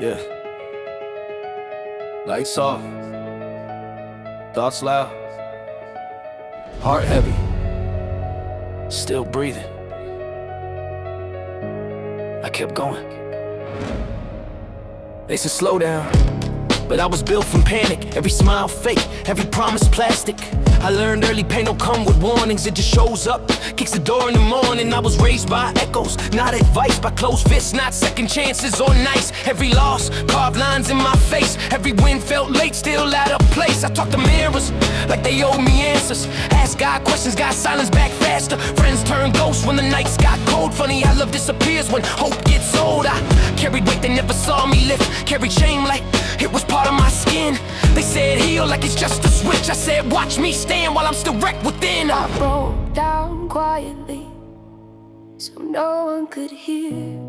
Yeah. Lights off. Thoughts loud. Heart heavy. Still breathing. I kept going. They said slow down, but I was built from panic. Every smile fake, every promise plastic. I learned early pain don't come with warnings. It just shows up, kicks the door in the morning. I was raised by echoes, not advice. By closed fists, not second chances or nice. Every loss, carved lines in my face. Every win felt late, still out of place. I talk to mirrors like they owe me answers. Ask God questions, got silence back faster. Friends turn ghosts when the nights got cold. Funny how love disappears when hope gets old. I carried weight, they never saw me lift. Carried shame like it was part of my skin. They said heal like it's just a switch. I said watch me stand while I'm still wrecked within. I broke down quietly so no one could hear.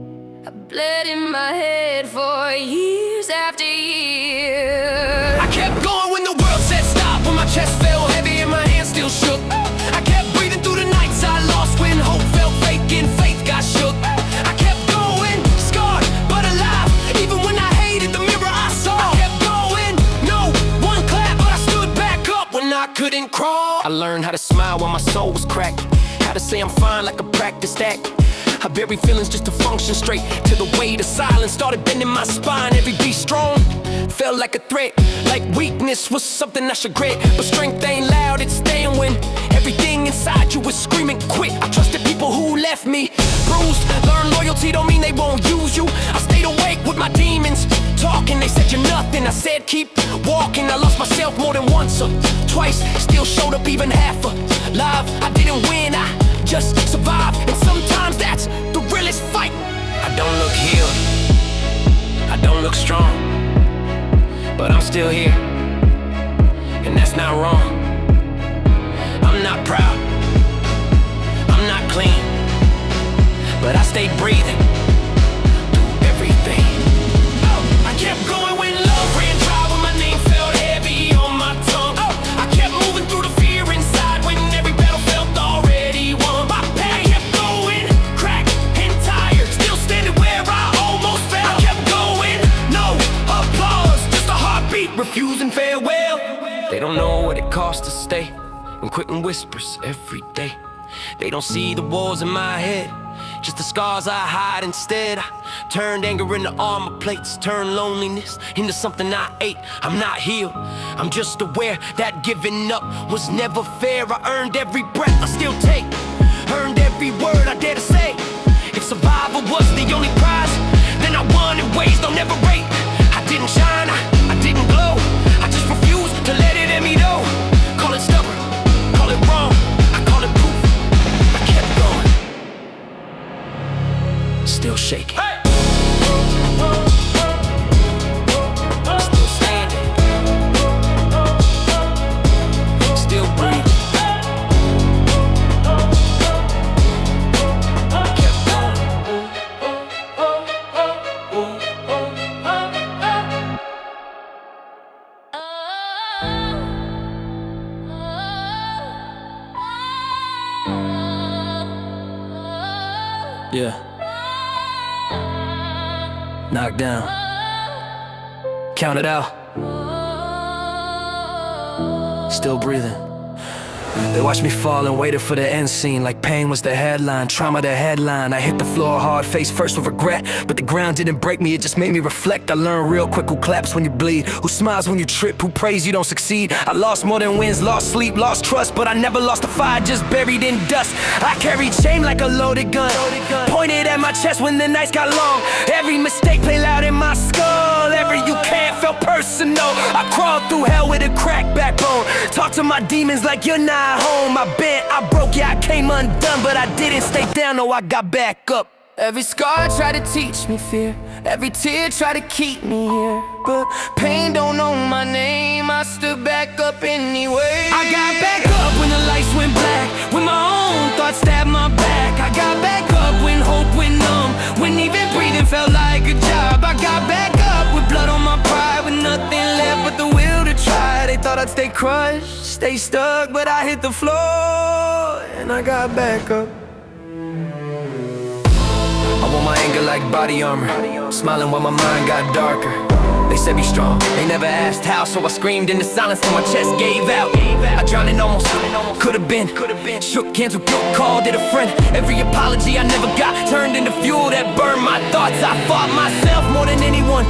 I bled in my head for years after years. I kept going when the world said stop. When my chest felt heavy and my hands still shook. I kept breathing through the nights I lost when hope felt fake and faith got shook. I kept going, scarred but alive. Even when I hated the mirror I saw. I kept going, no one clap, but I stood back up when I couldn't crawl. I learned how to smile when my soul was cracked. How to say I'm fine like a practice act. I bury feelings just to function straight. To the weight of silence started bending my spine. Every beat strong felt like a threat. Like weakness was something I should grit. But strength ain't loud, it's staying when everything inside you was screaming quit. I trusted people who left me bruised. Learn loyalty don't mean they won't use you. I stayed awake with my demons talking. They said you're nothing, I said keep walking. I lost myself more than once or twice. Still showed up even half alive. I didn't win, I just survived. And sometimes that's the realest fight. I don't look healed, I don't look strong, but I'm still here, and that's not wrong. I'm not proud, I'm not clean, but I stayed breathing through everything. I kept going when love ran dry, when my name felt heavy on my tongue. I kept moving through the fear inside when every battle felt already won. I kept going, cracked and tired, still standing where I almost fell. I kept going, no applause, just a heartbeat, refusing farewell. They don't know what it costs to stay and quitting whispers every day. They don't see the walls in my head, just the scars I hide instead. I turned anger into armor plates, turned loneliness into something I ate. I'm not healed, I'm just aware that giving up was never fair. I earned every breath I still take, earned every word I dare to say. If survival was the only prize, then I won in ways they'll never rate. I didn't shine, I didn't glow, I just refused to let it in me though. Call it stubborn, call it wrong, I call it proof. I kept going, still shaking. Hey! Still standing, still breathing. Kept going. Yeah. Knocked down. Count it out. Still breathing. They watched me fall and waited for the end scene. Like pain was the headline, trauma the headline. I hit the floor hard, face first with regret. But the ground didn't break me, it just made me reflect. I learned real quick who claps when you bleed, who smiles when you trip, who prays you don't succeed. I lost more than wins, lost sleep, lost trust, but I never lost a fight, just buried in dust. I carried shame like a loaded gun, pointed at my chest when the nights got long. Every mistake played loud in my skull, every you can't felt personal. I crawled through hell with a cracked backbone, talk to my demons like you're not home. I bent, I broke, yeah, I came undone, but I didn't stay down, no, I got back up. Every scar tried to teach me fear, every tear tried to keep me here, but pain don't know my name, I stood back up anyway. I got back up when the lights went black, when my own thoughts stabbed my back. I got back up when hope went numb, when even breathing felt like a job. I got back up with blood on my pride, with nothing left but the will to try. They thought I'd stay crushed, stay stuck, but I hit the floor and I got back up. I want my anger like body armor, smiling while my mind got darker. They said be strong, they never asked how, so I screamed in the silence till my chest gave out. I drowned in almost, could've been. Shook hands with guilt, called it a friend. Every apology I never got turned into fuel that burned my thoughts. I fought myself more than anyone.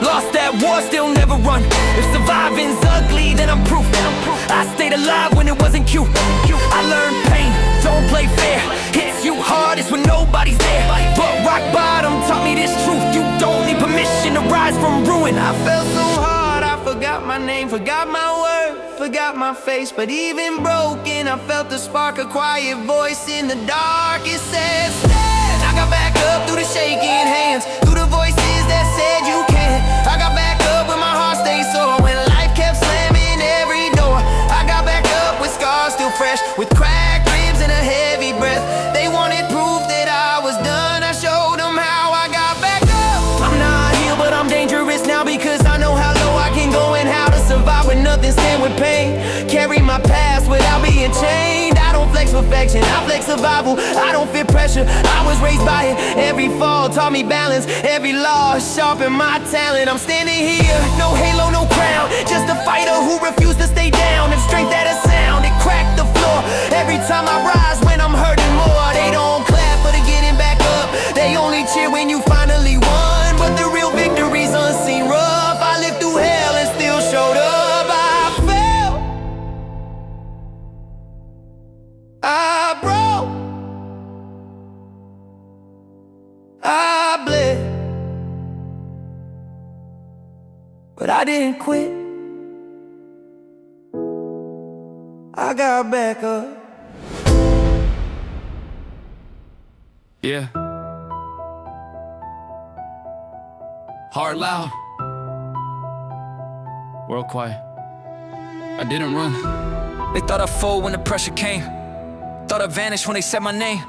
Lost that war, still never run. If surviving's ugly, then I'm proof. I stayed alive when it wasn't cute. I learned pain, don't play fair. Hits you hardest when nobody's there. But rock bottom taught me this truth: you don't need permission to rise from ruin. I felt so hard, I forgot my name, forgot my word, forgot my face. But even broken, I felt the spark, a quiet voice in the dark. It said, stand. I got back up through the shaking hands, through the voices that said you can't. I got back up when my heart stayed sore, when life kept slamming every door. I got back up with scars still fresh, with cracked ribs and a heavy breath. They wanted proof that I was done, I showed them how I got back up. I'm not healed, but I'm dangerous now, because I know how low I can go and how to survive with nothing, stand with pain. Carry my past without being chained. I don't flex perfection, I flex survival. I don't fear pressure, I was raised by it. Every fall taught me balance, every loss sharpened my talent. I'm standing here, no halo, no crown, just a fighter who refused to stay down. If strength had a sound, it cracked the floor. Every time I rise when I'm hurting more, they don't clap for the getting back up, they only cheer when you finally won. But the real victory's unseen rough. I lived through hell and still showed up. I fell, I broke, I bled, but I didn't quit. I got back up. Yeah. Heart loud. World quiet. I didn't run. They thought I'd fold when the pressure came. Thought I'd vanish when they said my name.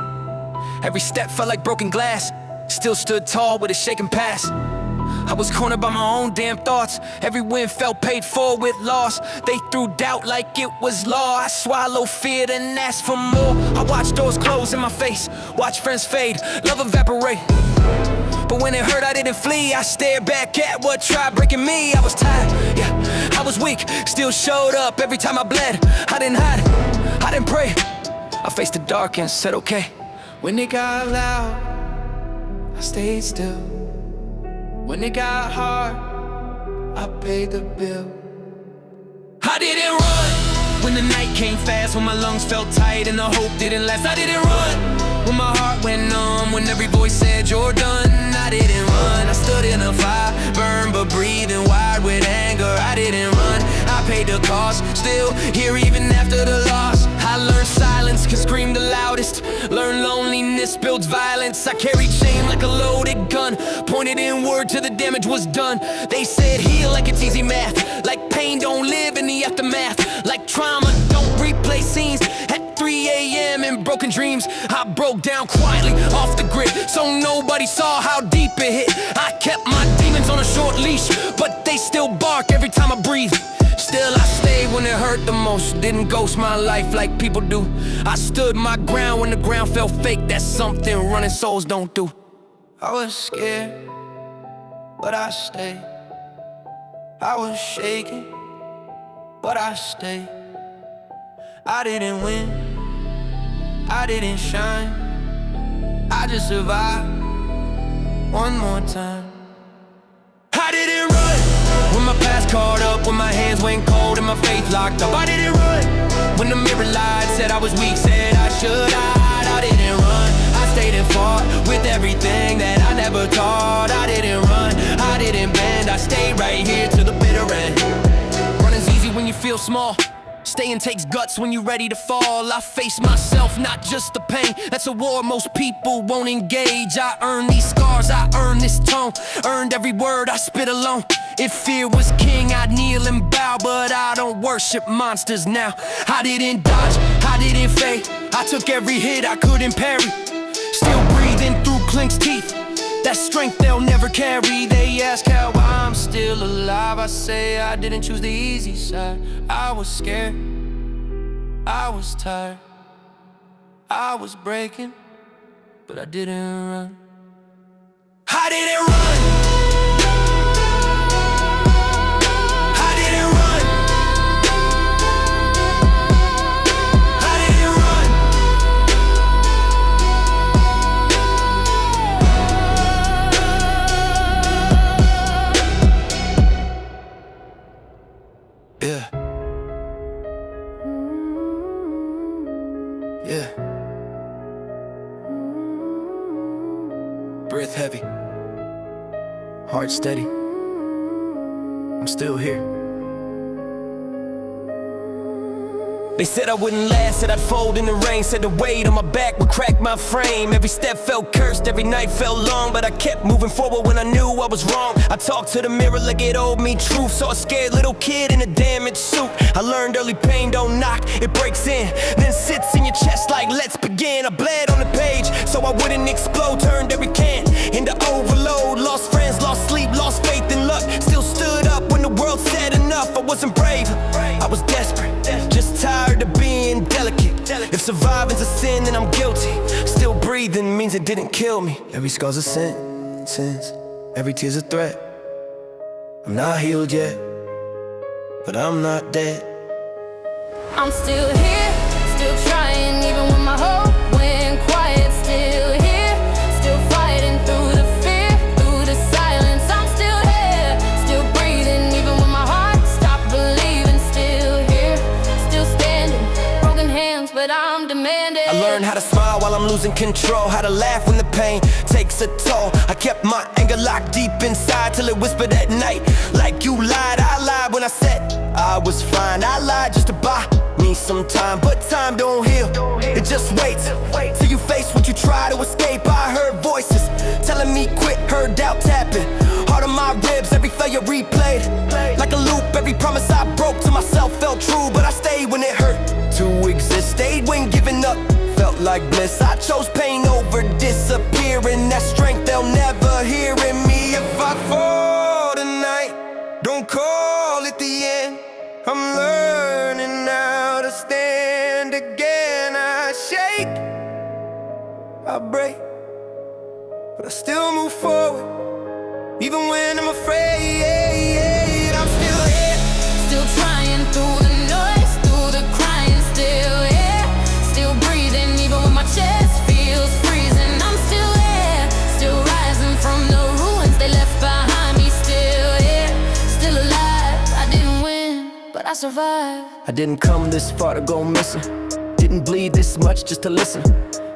Every step felt like broken glass. Still stood tall with a shaking past. I was cornered by my own damn thoughts. Every win felt paid for with loss. They threw doubt like it was law. I swallowed fear and asked for more. I watched doors close in my face, watched friends fade, love evaporate. But when it hurt, I didn't flee. I stared back at what tried breaking me. I was tired, yeah, I was weak, still showed up every time I bled. I didn't hide, I didn't pray. I faced the dark and said okay. When it got loud, I stayed still. When it got hard, I paid the bill. I didn't run when the night came fast, when my lungs felt tight and the hope didn't last. I didn't run when my heart went numb, when every voice said you're done. I didn't run, I stood in a fire, burned but breathing, wired with anger. I didn't run, I paid the cost, still here even after the loss. I learned silence can scream the loudest, learned loneliness builds violence. I carried shame like a loaded gun, pointed inward till the damage was done. They said heal like it's easy math, like pain don't live in the aftermath, like trauma don't replay scenes at 3 a.m. in broken dreams. I broke down quietly off the grid, so nobody saw how deep it hit. I kept my demons on a short leash, but they still bark every time I breathe. Still I stayed when it hurt the most, didn't ghost my life like people do. I stood my ground when the ground felt fake, that's something running souls don't do. I was scared, but I stayed. I was shaking, but I stayed. I didn't win, I didn't shine, I just survived one more time. I didn't run when my past caught up, when my hands went cold and my faith locked up. I didn't run when the mirror lied, said I was weak, said I should hide. I didn't run, I stayed and fought with everything that I never taught. I didn't run, I didn't bend, I stayed right here to the bitter end. Running's easy when you feel small, staying takes guts when you're ready to fall. I face myself, not just the pain. That's a war most people won't engage. I earned these scars, I earned this tone, earned every word I spit alone. If fear was king, I'd kneel and bow, but I don't worship monsters now. I didn't dodge, I didn't fade, I took every hit I couldn't parry. Still breathing through clenched teeth, that strength they'll never carry. They ask how I'm still alive, I say I didn't choose the easy side. I was scared, I was tired, I was breaking, but I didn't run. didn't run. I didn't run. I didn't run. Yeah. Yeah. Breath heavy, heart steady. I'm still here. They said I wouldn't last, said I'd fold in the rain. Said the weight on my back would crack my frame. Every step felt cursed, every night felt long. But I kept moving forward when I knew I was wrong. I talked to the mirror like it owed me truth. Saw a scared little kid in a damaged suit. I learned early pain don't knock, it breaks in, then sits in your chest like let's begin. I bled on the page so I wouldn't explode. Turned every can into overload. Lost friends, lost sleep, lost faith and luck. Still stood up when the world said enough. I wasn't brave, I was desperate, just tired of being delicate. If surviving's a sin, then I'm guilty. Still breathing means it didn't kill me. Every scar's a sentence, every tear's a threat. I'm not healed yet, but I'm not dead. I'm still here, still trying, even when my hope went quiet. Still here, still fighting through the fear, through the silence. I'm still here, still breathing, even when my heart stopped believing. Still here, still standing, broken hands, but I'm demanding. I learned how to smile while I'm losing control, how to laugh when the pain takes a toll. I kept my anger locked deep inside till it whispered at night like you lied. I lied when I said I was fine. I lied just to buy me some time, but time don't heal, it just waits till you face what you try to escape. I heard voices telling me quit, heard doubt tapping heart on my ribs, every failure replayed like a loop. Every promise I broke to myself felt true, but I stayed when it hurt to exist. Stayed when giving up felt like bliss. I chose pain over disappearing. That strength they'll never hear in me. If I fall tonight, don't call it the end. I'm learning how to stand again. I shake, I break, but I still move forward, even when I'm afraid. I'm still here, Still trying through the noise, through the crying. Still here, still breathing, even when my chest feels freezing. I'm still here, still rising from the ruins they left behind me. Still here, still alive. I didn't win, but I survived. I didn't come this far to go missing. Didn't bleed this much just to listen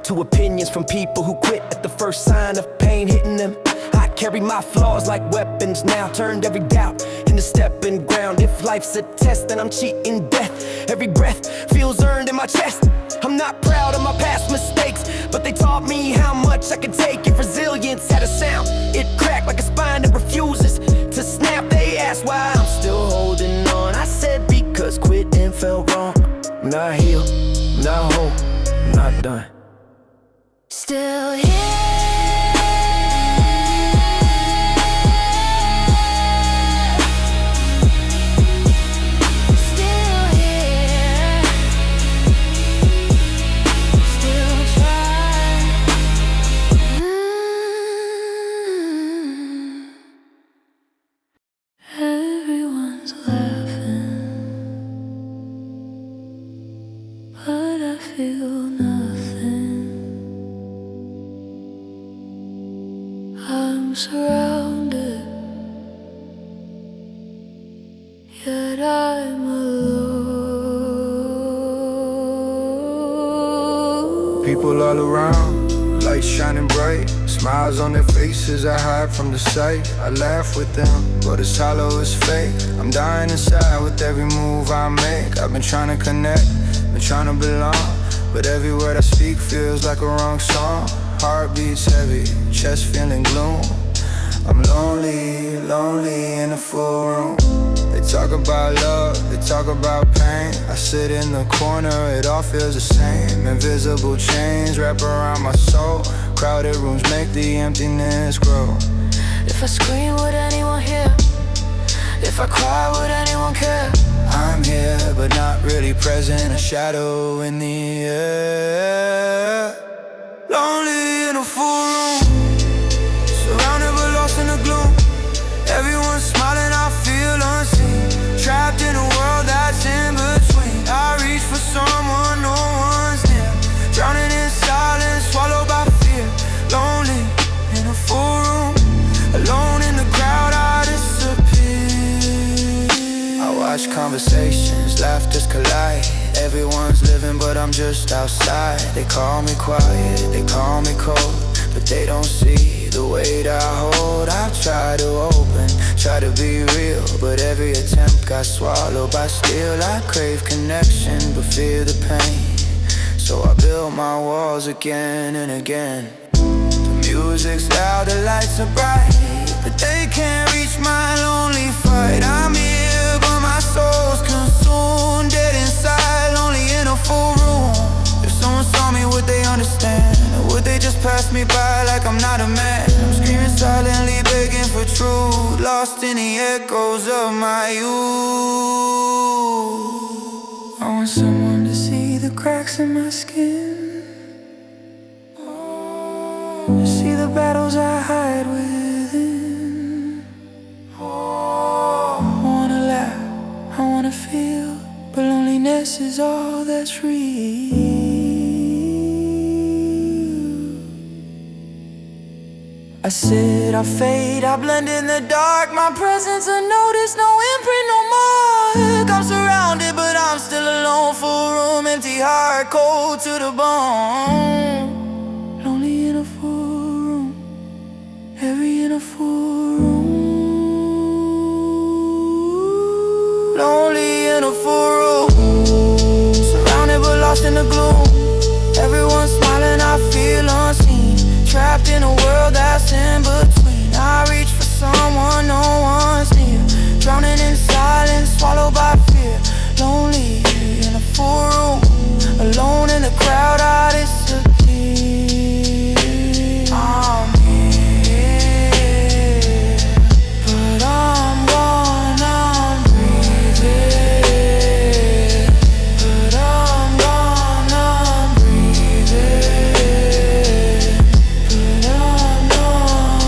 to opinions from people who quit at the first sign of pain hitting them. I carry my flaws like weapons now, turned every doubt into stepping ground. If life's a test, then I'm cheating death. Every breath feels earned in my chest. I'm not proud of my past mistakes, but they taught me how much I could take. If resilience had a sound, it cracked like a spine that refuses to snap. They asked why I'm still holding on. I said because quitting felt wrong. I'm not healed, I'm not whole, I'm not done. Still here. Everyone's laughing, but I feel nothing. I'm surrounded, yet I'm alone. People all around, lights shining bright, smiles on their faces I hide from the sight. I laugh with them, but it's hollow, it's fake. I'm dying inside with every move I make. I've been trying to connect, been trying to belong, but every word I speak feels like a wrong song. Heart beats heavy, chest feeling gloom. I'm lonely, lonely in a full room. They talk about love, they talk about pain. I sit in the corner, it all feels the same. Invisible chains wrap around my soul. Crowded rooms make the emptiness grow. If I scream, would anyone hear? If I cry, would anyone care? I'm here, but not really present. A shadow in the air. Lonely in a full room, surrounded by Hush conversations, laughters collide. Everyone's living but I'm just outside. They call me quiet, they call me cold, but they don't see the weight I hold. I've tried to open, try to be real, but every attempt got swallowed by steel. I crave connection but fear the pain, so I build my walls again and again. The music's loud, the lights are bright, but they can't reach my lonely fight. I'm here but my soul's consumed, dead inside, lonely in a full room. If someone saw me, would they understand? Or would they just pass me by like I'm not a man? I'm screaming silently, begging for truth, lost in the echoes of my youth. I want someone to see the cracks in my skin, to see the battles I hide within. I wanna laugh, I wanna feel, but loneliness is all that's real. I sit, I fade, I blend in the dark. My presence unnoticed, no imprint, no mark. I'm surrounded, but I'm still alone. Full room, empty heart, cold to the bone. Lonely in a full room, heavy in a full room. Lonely in a full room, surrounded but lost in the gloom. Everyone's smiling, I feel unseen, trapped in a world that's in between. I reach for someone, no one's near, drowning in silence, swallowed by fear. Lonely in a full room, alone in the crowd, I disappear. I'm here, but I'm gone, I'm breathing. But I'm gone, I'm breathing. But I'm gone.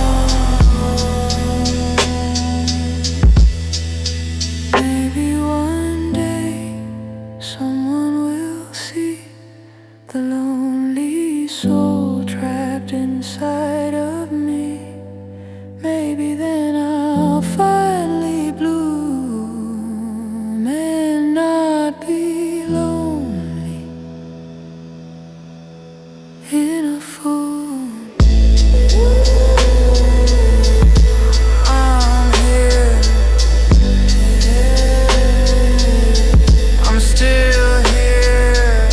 Maybe one day someone will see the lonely soul trapped inside of me. Maybe then I'll finally bloom and not be lonely in a fool. I'm here, I'm still here,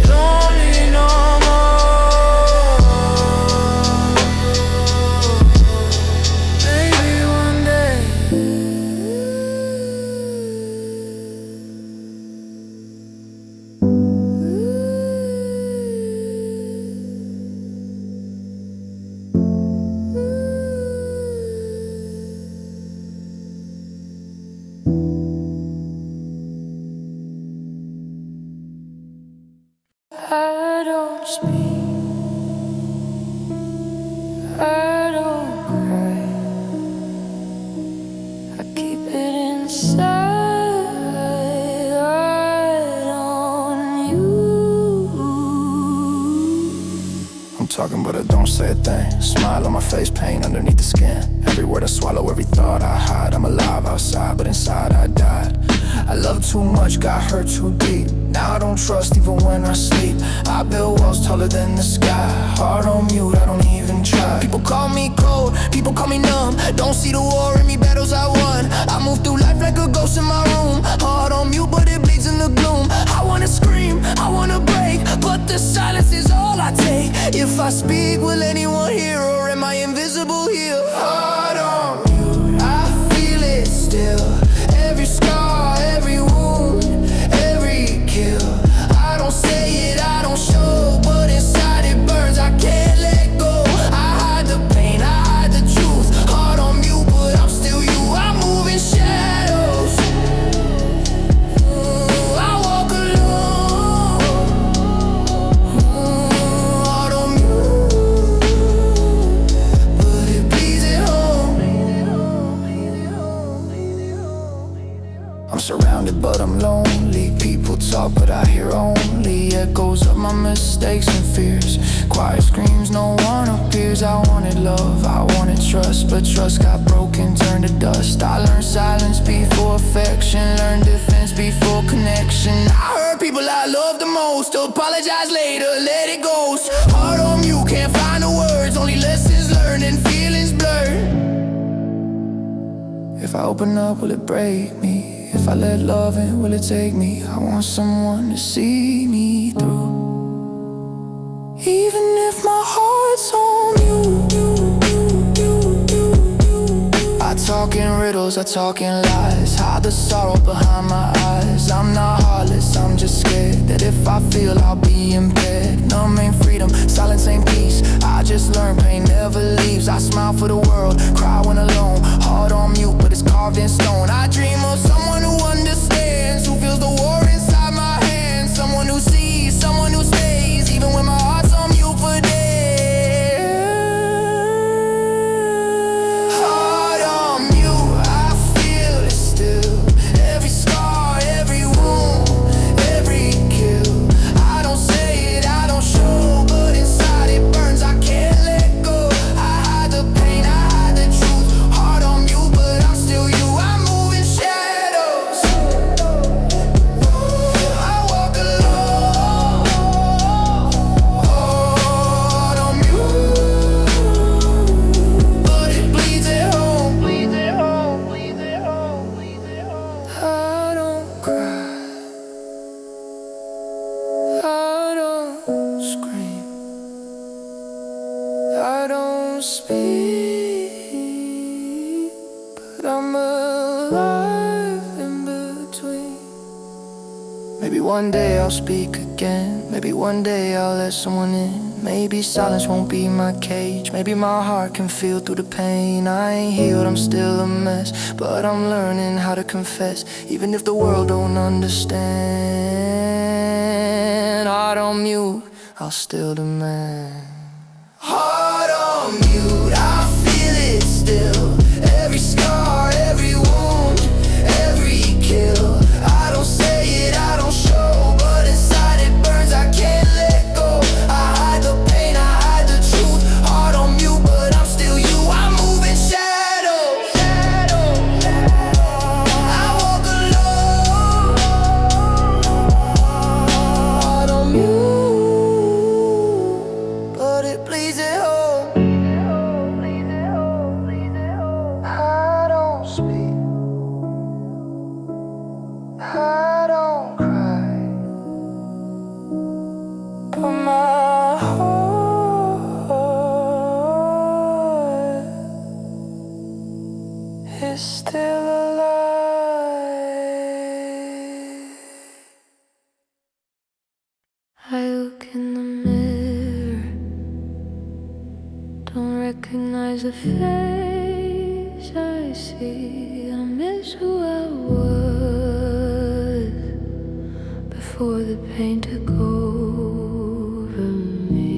lonely no more. Maybe one day. I don't speak, I don't cry, I keep it inside on you. I'm talking but I don't say a thing. Smile on my face, pain underneath the skin. Every word I swallow, every thought I hide. I'm alive outside, but inside I died. I love too much, got hurt too deep. Now I don't trust even when I sleep. I build walls taller than the sky. Heart on mute, I don't even try. People call me cold, people call me numb. Don't see the war in me, battles I won. I move through life like a ghost in my room. Heart on mute, but it bleeds in the gloom. I wanna scream, I wanna break, but the silence is all I take. If I speak, will anyone hear, or am I invisible here? Heart on mute, I feel it still. Every scar, every wound, every kill. I don't say it, I don't show, but inside it burns, I can't let go. I hide the pain, I hide the truth. Heart on mute, but I'm still you. I move in shadows. I walk alone. Heart on mute, but it bleeds at home. I'm surrounded but I'm lonely. People talk but I hear only echoes of my mistakes and fears. Quiet screams, no one appears. I wanted love, I wanted trust, but trust got broken, turned to dust. I learned silence before affection, learned defense before connection. I heard people I love the most apologize later, let it go. Heart on mute, can't find the words, only lessons learned and feelings blurred. If I open up, will it break me? If I let love in, will it take me? I want someone to see me through, even if my heart's on you. I talk in riddles, I talk in lies, hide the sorrow behind my eyes. I'm not heartless, I'm just scared that if I feel I'll be impaired. Numb ain't freedom, silence ain't peace. I just learned pain never leaves. I smile for the world, cry when alone. Heart on mute, but it's carved in stone. I dream of someone who understands, who feels the war inside my hands. Someone who sees, someone who stays, even when my heart's on mute for days. I don't speak, but I'm alive in between. Maybe one day I'll speak again. Maybe one day I'll let someone in. Maybe silence won't be my cage. Maybe my heart can feel through the pain. I ain't healed, I'm still a mess, but I'm learning how to confess, even if the world don't understand. Heart on mute, I'll still demand. Heart on mute, I feel it still. Every scar, every wound, every kill. I don't say it, I don't show, but inside it burns, I can't let go. I hide the pain, I hide the truth. Heart on mute, but I'm still you. I move in shadows. I walk alone. Heart on mute, but it bleeds at home. I don't speak, I don't cry, but my heart is still alive. I look in the mirror, don't recognize the face I see. I miss who I was before the pain took over me.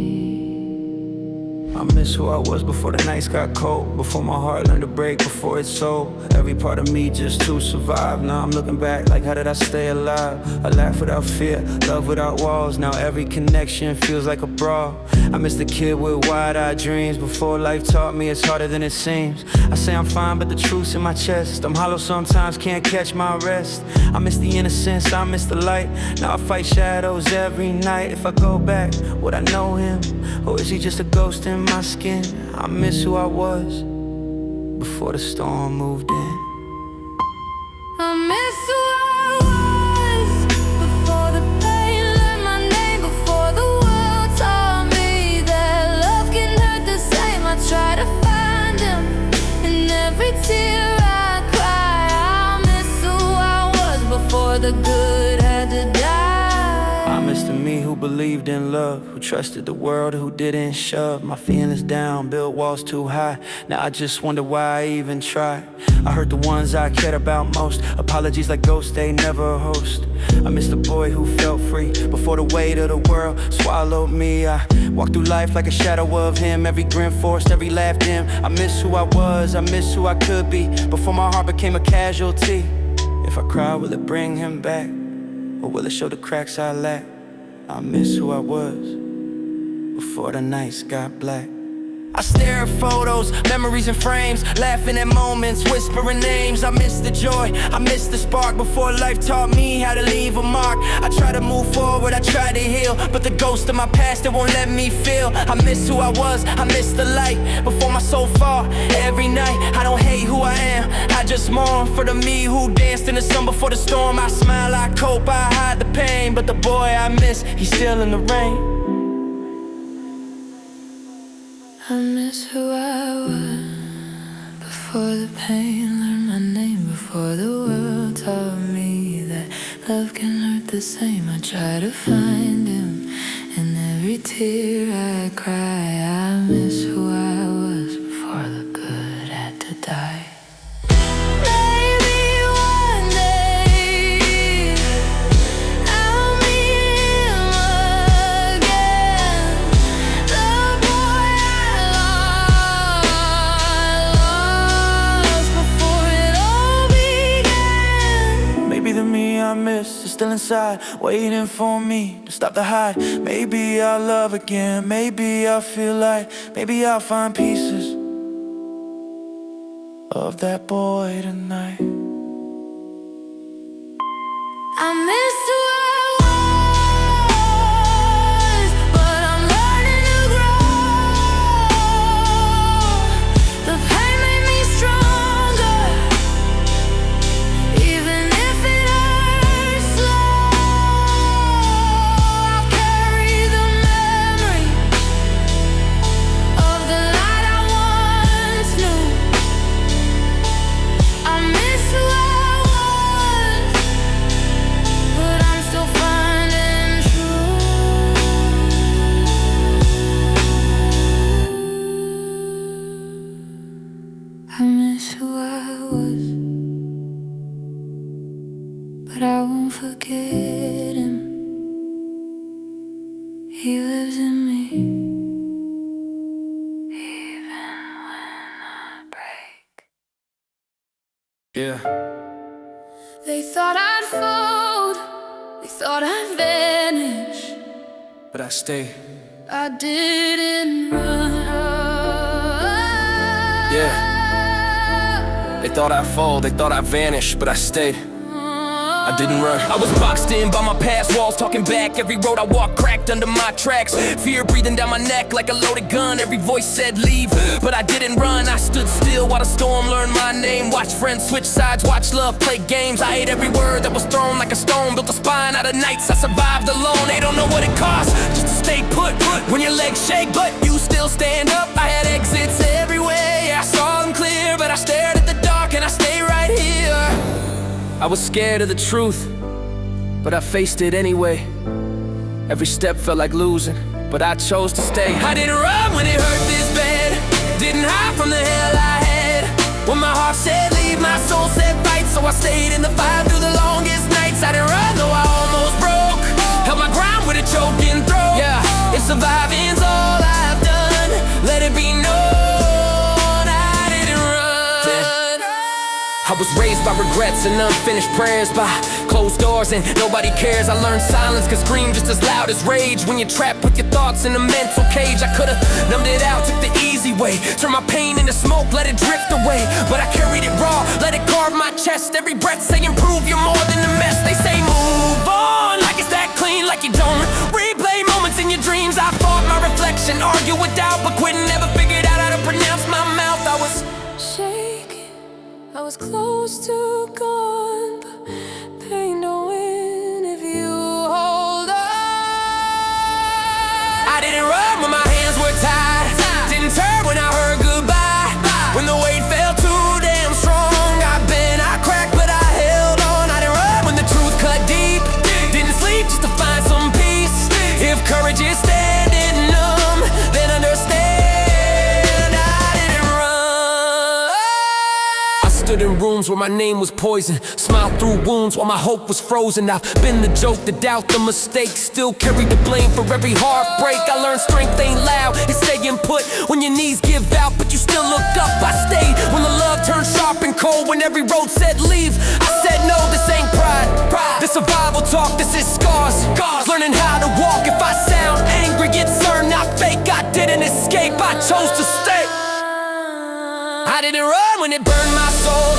I miss who I was before the nights got cold, before my heart learned to break, before it sold. Every part of me just to survive. Now I'm looking back like, how did I stay alive? I laugh without fear, love without walls. Now every connection feels like a brawl. I miss the kid with wide-eyed dreams, before life taught me it's harder than it seems. I say I'm fine, but the truth's in my chest. I'm hollow sometimes, can't catch my rest. I miss the innocence, I miss the light. Now I fight shadows every night. If I go back, would I know him? Or is he just a ghost in my skin? I miss who I was before the storm moved in. I miss who I was before the pain learned my name, before the world taught me that love can hurt the same. I try to find him in every tear I cry. I miss who I was before the good had to die. I miss the me who believed in love, who trusted the world, who didn't shove my feelings down, built walls too high. Now I just wonder why I even tried. I hurt the ones I cared about most. Apologies like ghosts, they never host. I miss the boy who felt free before the weight of the world swallowed me. I walked through life like a shadow of him, every grin forced, every laugh dim. I miss who I was, I miss who I could be, before my heart became a casualty. If I cry, will it bring him back? Or will it show the cracks I lack? I miss who I was before the nights got black. I stare at photos, memories and frames, laughing at moments, whispering names. I miss the joy, I miss the spark before life taught me how to leave a mark. I try to move forward, I try to heal, but the ghost of my past, it won't let me feel. I miss who I was, I miss the light before my soul fall. Every night, I don't hate who I am, I just mourn for the me who danced in the sun before the storm. I smile, I cope, I hide the pain, but the boy I miss, he's still in the rain. I miss who I was before the pain learned my name, before the world taught me that love can hurt the same. I try to find him in every tear I cry. I miss who I was before the good had to die. I miss is still inside, waiting for me to stop the hide. Maybe I'll love again, maybe I'll feel light, maybe I'll find pieces of that boy tonight. I miss who I was, but I'm learning to grow. The pain made me stronger, even if it hurts slow. I'll carry the memory of the light I once knew. I miss who I was, but I'm still finding truth. I miss who I was, but I won't forget him. He lives in me, even when I break. Yeah. They thought I'd fold, they thought I'd vanish, But I stay. I didn't run. Yeah. They thought I'd fall, they thought I'd vanish, but I stayed. I didn't run. I was boxed in by my past walls, talking back. Every road I walked cracked under my tracks. Fear breathing down my neck like a loaded gun. Every voice said leave, but I didn't run. I stood still while the storm learned my name. Watched friends switch sides, watched love play games. I ate every word that was thrown like a stone. Built a spine out of nights I survived alone. They don't know what it costs just to stay put. When your legs shake, but you still stand up. I had exits everywhere, yeah, I saw them clear. But I stared at the dark and I stay right here. I was scared of the truth, but I faced it anyway. Every step felt like losing, but I chose to stay. I didn't run when it hurt this bad, didn't hide from the hell I had. When my heart said leave, my soul said fight. So I stayed in the fire through the longest nights. I didn't run, though I almost broke. Held my ground with a choking throat. Yeah, if surviving's all I've done, let it be known I didn't run. I was raised by regrets and unfinished prayers, by closed doors and nobody cares. I learned silence can scream just as loud as rage. When you're trapped with your thoughts in a mental cage, I could've numbed it out, took the easy way. Turned my pain into smoke, let it drift away. But I carried it raw, let it carve my chest. Every breath say improve, you're more than a mess. They say move on, like it's that clean, like you don't replay moments in your dreams. I fought my reflection, argued with doubt, but quit and never figured out how to pronounce my mouth. I was shaking, I was close to gone, but pain don't win if you hold on. I didn't run when my hands were tied, didn't turn when I heard goodbye. When the weight felt too damn strong, I bent, I cracked, but I held on. I didn't run when the truth cut deep, didn't sleep just to find some peace. If courage is standing numb, then understand I didn't run. I stood in rooms where my name was poison, smiled through wounds while my hope was frozen. I've been the joke, the doubt, the mistake, still carry the blame for every heartbreak. I learned strength ain't loud, it's staying put. When your knees give out, but you still look up. I stayed when the love turned sharp and cold. When every road said leave, I said no, this ain't pride. This survival talk, this is scars. Learning how to walk if I sound angry, get turned, not fake. I didn't escape, I chose to stay. I didn't run when it burned my soul.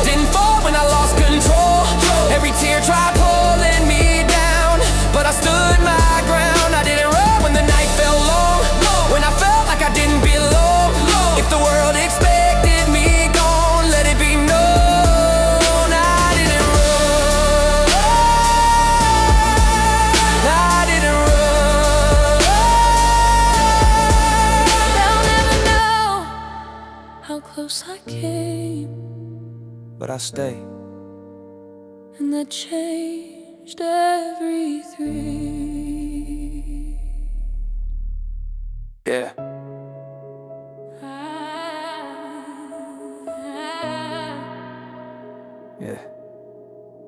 Didn't fall when I lost control. Every tear tried pulling me down, but I stood my ground. I didn't run when the night felt long, when I felt like I didn't belong. If the world expected me gone, let it be known I didn't run. I didn't run. They'll never know how close I came, But I stay. and that changed everything. Yeah. Yeah.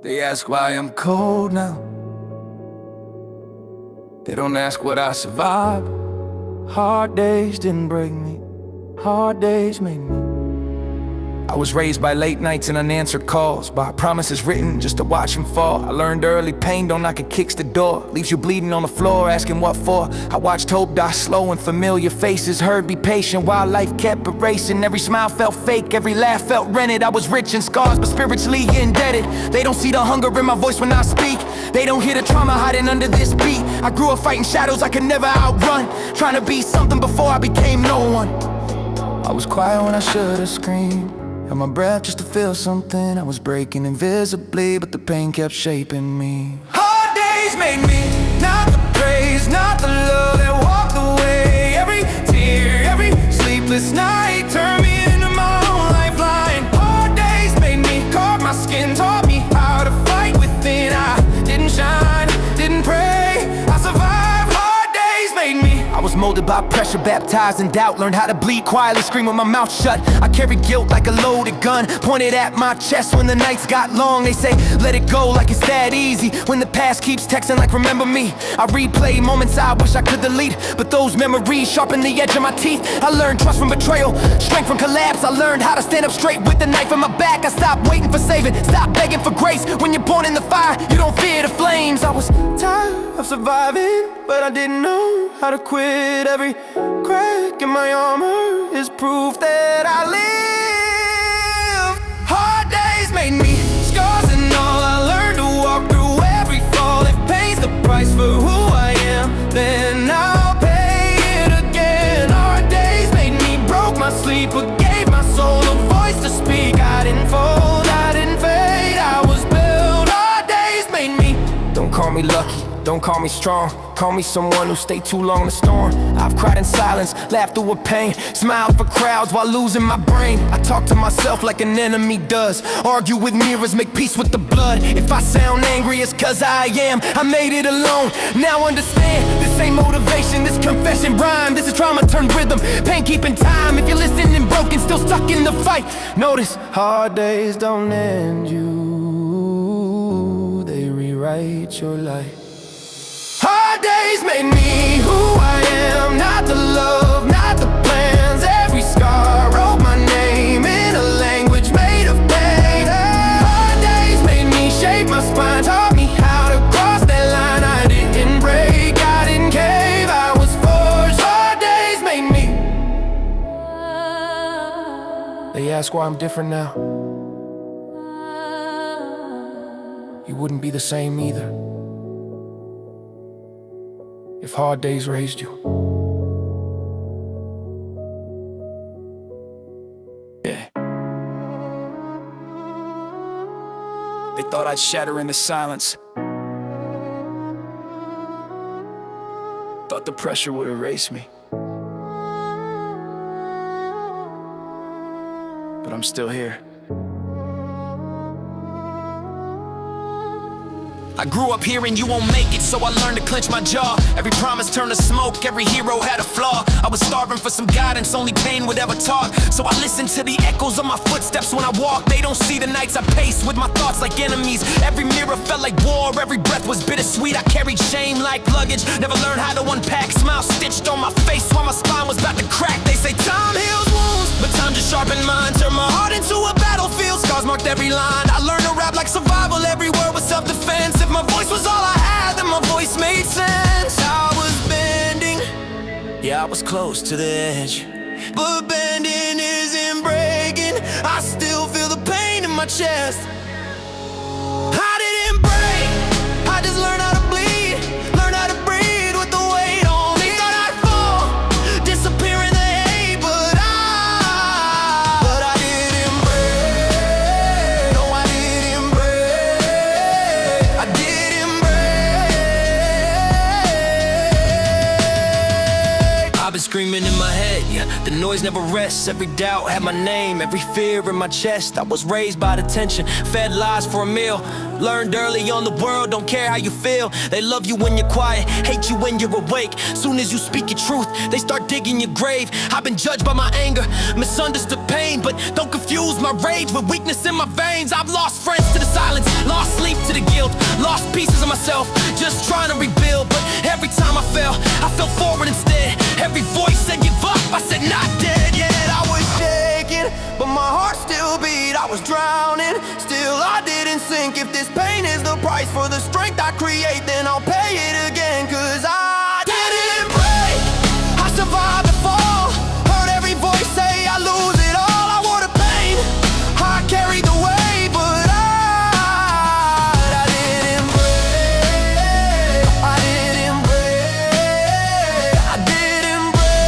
They ask why I'm cold now. They don't ask what I survived. Hard days didn't break me. Hard days made me. I was raised by late nights and unanswered calls, by promises written just to watch them fall. I learned early, pain don't knock, it kicks the door, leaves you bleeding on the floor, asking what for. I watched hope die slow and familiar faces heard be patient while life kept erasing. Every smile felt fake, every laugh felt rented. I was rich in scars but spiritually indebted. They don't see the hunger in my voice when I speak. They don't hear the trauma hiding under this beat. I grew up fighting shadows I could never outrun, trying to be something before I became no one. I was quiet when I should've screamed, held my breath just to feel something. I was breaking invisibly, but the pain kept shaping me. Hard days made me, not the praise, not the love that walked away. Every tear, every sleepless night turned me into my own lifeline. Hard days made me, carved my skin, taught me how to fight within. I didn't shine, didn't pray, I survived. Hard days made me. I was molded by pressure, baptized in doubt, learned how to bleed quietly, scream with my mouth shut. I carried guilt like a loaded gun, pointed at my chest when the nights got long. They say, let it go like it's that easy, when the past keeps texting like remember me. I replay moments I wish I could delete, but those memories sharpen the edge of my teeth. I learned trust from betrayal, strength from collapse. I learned how to stand up straight with the knife in my back. I stopped waiting for saving, stopped begging for grace. When you're born in the fire, you don't fear the flames. I was tired of surviving, but I didn't know how to quit. Every crack in my armor is proof that I live. Hard days made me, scars and all. I learned to walk through every fall. It pays the price for who I am, then I'll pay it again. Hard days made me, broke my sleep, but gave my soul a voice to speak. I didn't fold, I didn't fade, I was built. Hard days made me. Don't call me lucky, don't call me strong, call me someone who stayed too long in the storm. I've cried in silence, laughed through a pain, smiled for crowds while losing my brain. I talk to myself like an enemy does, argue with mirrors, make peace with the blood. If I sound angry, it's cause I am. I made it alone, now understand. This ain't motivation, this confession rhyme. This is trauma turned rhythm, pain keeping time. If you're listening broken, still stuck in the fight, notice hard days don't end you, they rewrite your life. Hard days made me who I am, not the love, not the plans. Every scar wrote my name in a language made of pain. Hard days made me shape my spine, taught me how to cross that line. I didn't break, I didn't cave, I was forged. Hard days made me. They ask why I'm different now. You wouldn't be the same either if hard days raised you. Yeah. They thought I'd shatter in the silence. Thought the pressure would erase me. But I'm still here. I grew up hearing you won't make it, so I learned to clench my jaw. Every promise turned to smoke, every hero had a flaw. I was starving for some guidance, only pain would ever talk. So I listened to the echoes of my footsteps when I walk. They don't see the nights I paced with my thoughts like enemies. Every mirror felt like war, every breath was bittersweet. I carried shame like luggage, never learned how to unpack. Smile stitched on my face while my spine was about to crack. They say time heals wounds, but time just sharpened mine. Turned my heart into a battlefield, scars marked every line. I learned to rap like survival, every word was self-defense. If my voice was all I had, then my voice made sense. I was bending, yeah, I was close to the edge, but bending isn't breaking. I still feel the pain in my chest. I didn't break, I just learned how to bleed, learned how to breathe with the weight on me. Thought I'd fall, disappear in the hate, but I didn't break. No, I didn't break. I didn't break. I've been screaming in my head, yeah, the noise never rests. Every doubt had my name, every fear in my chest. I was raised by the tension, fed lies for a meal. Learned early on the world don't care how you feel. They love you when you're quiet, hate you when you're awake. Soon as you speak your truth, they start digging your grave. I've been judged by my anger, misunderstood pain, but don't confuse my rage with weakness in my veins. I've lost friends to the silence, lost sleep to the guilt, lost pieces of myself, just trying to rebuild. But every time I fell forward instead. Every voice said give up, I said not dead yet. I was shaking, but my heart still beat. I was drowning, still I didn't sink. If this pain is the price for the strength I create, then I'll pay it again. Cause I didn't break, I survived the fall. Heard every voice say I lose it all. I wore the pain, I carried the weight, but I didn't break. I didn't break. I didn't break.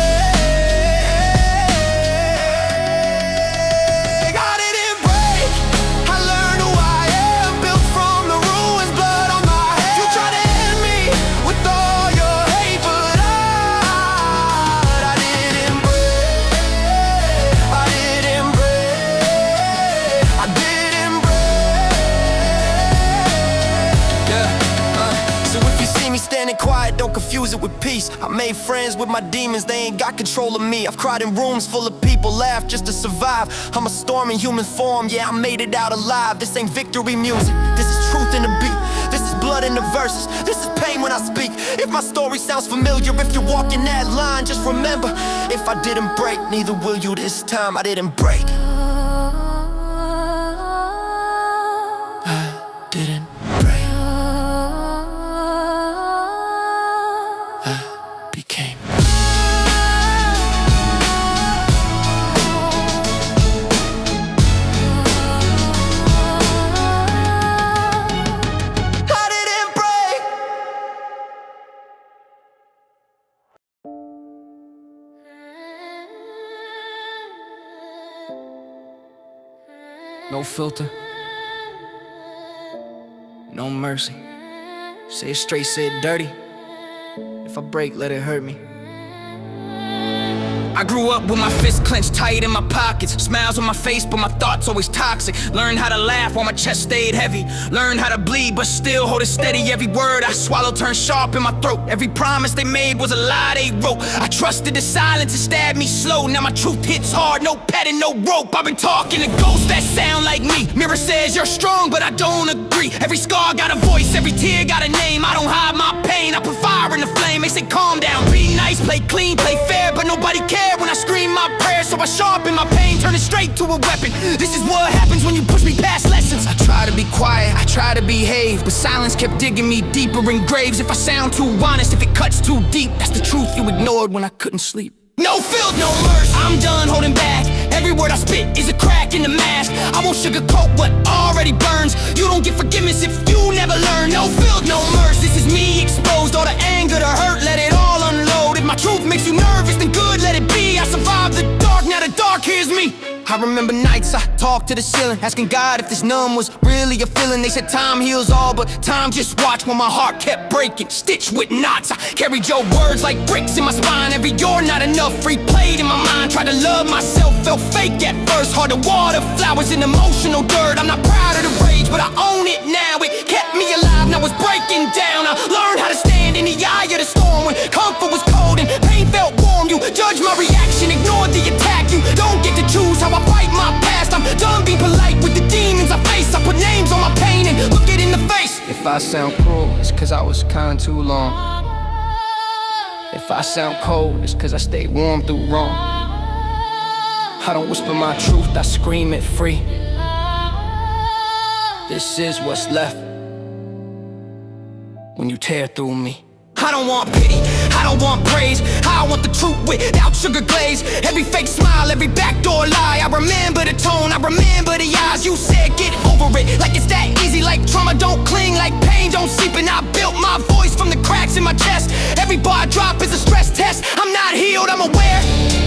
I didn't break. I learned who I am, built from the ruins, blood on my head. You try to end me with all your hate, but I didn't break. I didn't break. I didn't break. Yeah. So if you see me standing quiet, don't confuse it with peace. I made friends with my demons, they ain't got control of me. I've cried in rooms full of people, laughed just to survive. I'm a storm in human form, yeah, I made it out alive. This ain't victory music, this is truth in the beat. This is blood in the verses, this is pain when I speak. If my story sounds familiar, if you're walking that line, just remember, if I didn't break, neither will you this time. I didn't break. I didn't break. I became. I didn't break. No filter, no mercy. Say it straight, say it dirty. If I break, let it hurt me. I grew up with my fists clenched tight in my pockets, smiles on my face, but my thoughts always toxic. Learned how to laugh while my chest stayed heavy. Learned how to bleed, but still hold it steady. Every word I swallowed turned sharp in my throat. Every promise they made was a lie they wrote. I trusted the silence, it stabbed me slow. Now my truth hits hard, no padding, no rope. I've been talking to ghosts that sound like me. Mirror says you're strong, but I don't agree. Every scar got a voice, every tear got a name. I don't hide my pain, I put fire in the flame. They say calm down, be nice, play clean, play fair, but nobody cares when I scream my prayers. So I sharpen my pain, turn it straight to a weapon. This is what happens when you push me past lessons. I try to be quiet, I try to behave, but silence kept digging me deeper in graves. If I sound too honest, if it cuts too deep, that's the truth you ignored when I couldn't sleep. No filth, no mercy, I'm done holding back. Every word I spit is a crack in the mask. I won't sugarcoat what already burns. You don't get forgiveness if you never learn. No filth, no mercy, this is me exposed. All the anger, the hurt, let it all unload. If my truth makes you nervous, then good, let it be. I survived the dark, now the dark hears me. I remember nights I talked to the ceiling, asking God if this numb was really a feeling. They said time heals all, but time just watched while my heart kept breaking, stitched with knots. I carried your words like bricks in my spine. Every you're not enough replayed in my mind. Tried to love myself, felt fake at first. Hard to water flowers in emotional dirt. I'm not proud of the rage, but I own it now. It kept me alive, now it's breaking down. I learned how to stand in the eye of the storm when comfort was cold and pain felt warm. You judge my reaction, ignore the attack. You don't get to choose how I fight my past. I'm done being polite with the demons I face. I put names on my pain and look it in the face. If I sound cruel, it's cause I was kind too long. If I sound cold, it's cause I stayed warm through wrong. I don't whisper my truth, I scream it free. This is what's left when you tear through me. I don't want pity, I don't want praise, I want the truth without sugar glaze. Every fake smile, every backdoor lie. I remember the tone, I remember the eyes. You said get over it, like it's that easy. Like trauma don't cling, like pain don't seep. And I built my voice from the cracks in my chest. Every bar I drop is a stress test. I'm not healed, I'm aware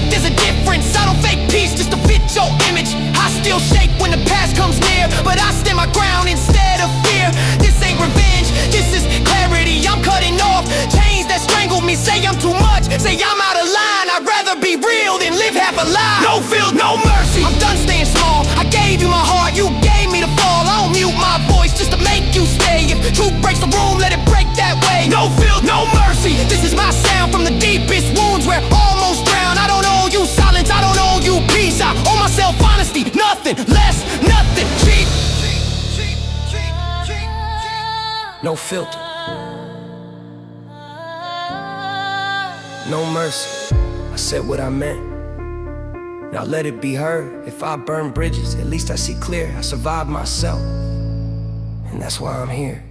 there's a difference. I don't fake peace just to fit your image. I still shake when the past comes near, but I stand my ground instead of fear. This ain't revenge, this is clarity. I'm cutting off chains that strangle me. Say I'm too much, say I'm out of line. I'd rather be real than live half a lie. No filth, no mercy, I'm done staying small. I gave you my heart, you gave me the fall. I don't mute my voice just to make you stay. If truth breaks the room, let it break that way. No filth, no mercy, this is my sound from the deepest wounds where almost drowned. I don't owe you silence, I don't owe you peace. I owe myself honesty, nothing less, nothing cheap. No filter, no mercy. I said what I meant, now let it be heard. If I burn bridges, at least I see clear. I survived myself, and that's why I'm here.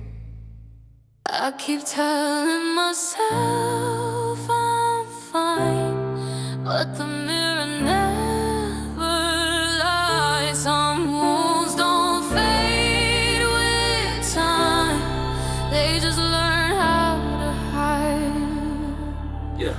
I keep telling myself I'm fine, but the mirror never lies. Some wounds don't fade with time, they just learn how to hide. Yeah.